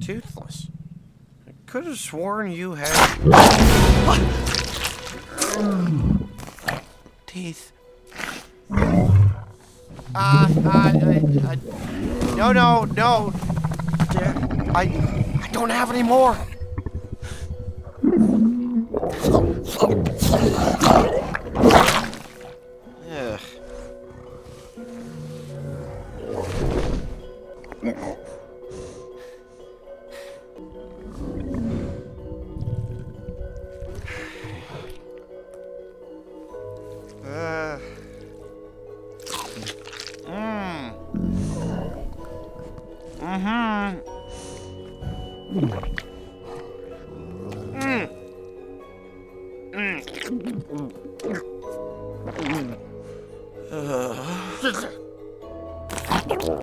toothless. I could have sworn you had teeth. No. I don't have any more. Ugh. Mm-hmm.